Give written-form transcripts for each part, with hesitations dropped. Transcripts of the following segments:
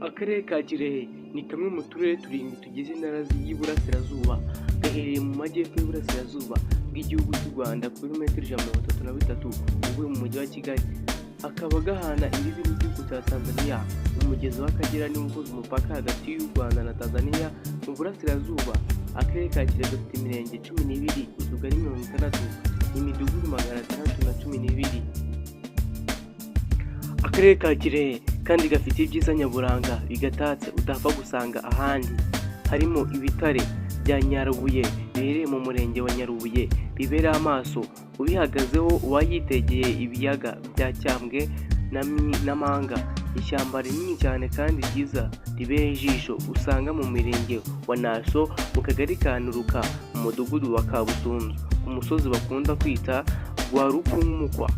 Akarere ka Kirehe ni kamwe mu turere turindwi tugize intara y'Iburasirazuba, gaherereye mu majyepfo y'Iburasirazuba bw'igihugu cy'u Rwanda ku birometero 133 uvuye mu mujyi wa Kigali. Akaba gahana imbibi n'igihugu cya Tanzania. Umugezi w'Akagera ni uhuza umupaka hagati y'u Rwanda na Tanzania mu Burasirazuba. Akarere ka Kirehe gafite imirenge 12, utugari 60, imidugudu 612. Akarere ka Kirehe kandi gafite ibyiza nyaburanga bigatatse udapfa gusanga ahandi, harimo ibitare bya Nyarubuye biherereye mu murenge wa Nyarubuye bibera amaso ubihagazeho uwayitegeye ibiyaga bya Cyambwe na Manga, ishyamba rinini cyane kandi ryiza ribereye ijisho usanga mu mirenge wa Nasho, mu kagari ka Nuruka, mu mudugudu wa Kabusunzu, ku musozi bakunda kwita wa Rukumukwa.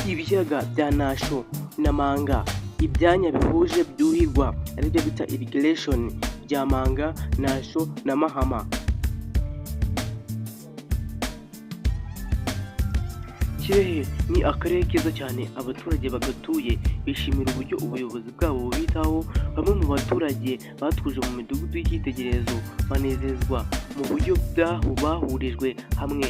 Ibiyaga bya Nasho na Manga, ibyanya bihuje byuhirwa aribyo bita irrigation bya Manga, Nasho na Mahama. Kirehe ni akarere keza cyane, abaturage bagatuye bishimira uburyo ubuyobozi bwabo bubitaho. Bamwe mu baturage batuje mu midugudu y'icyitegererezo banezezwa mu buryo bahurijwe hamwe.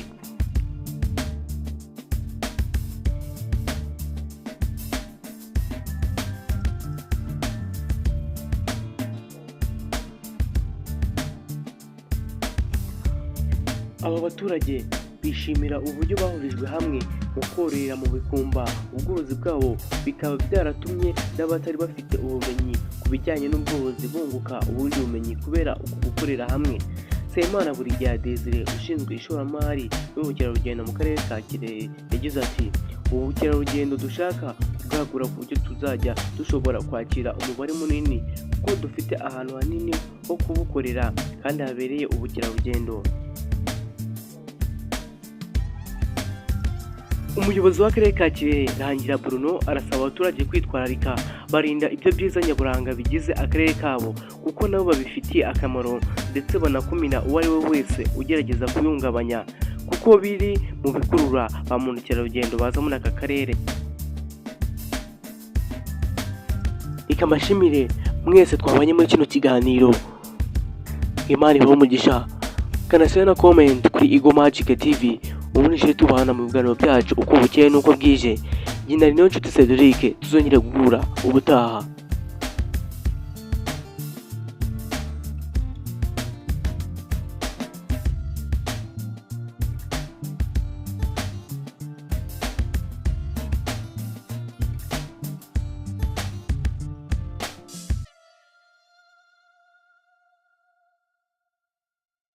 Aba baturage bishimira uburyo bahurijwe hamwe mu kororera mu bikumba. Ubworozi bwabo bikaba byaratumye n'abatari bafite ubumenyi ku bijyanye n'ubworozi bunguka ubundi bumenyi kubera uku gukorera hamwe. Semana Burigiya Desire ushinzwe ishoramari n'ubukerarugendo mu karere ka Kirehe yagize ati, ubu bukerarugendo dushaka bwagura ku buryo tuzajya dushobora kwakira umubare munini kuko dufite ahantu hanini ho kubukorera kandi habereye ubukerarugendo. Umuyobozi w'akarere ka Kirehe Rangira Bruno arasaba abaturage kwitwararika barinda ibyo byiza nyaburanga bigize akarere kabo kuko nabo babifitiye akamaro, ndetse banakumira uwo ari we wese ugerageza kubihungabanya kuko biri mu bikurura ba mukerarugendo baza muri aka karere. Ikamashimire mwese twabanye muri kino kiganiro, Imana ibahe umugisha. Kanashyira na comment kuri Igo Magic TV, ubundi tubana mu biganiro byacu uko bukeye n'uko bwije. Jye nari Nshuti Cedric, tuzongera guhura ubutaha.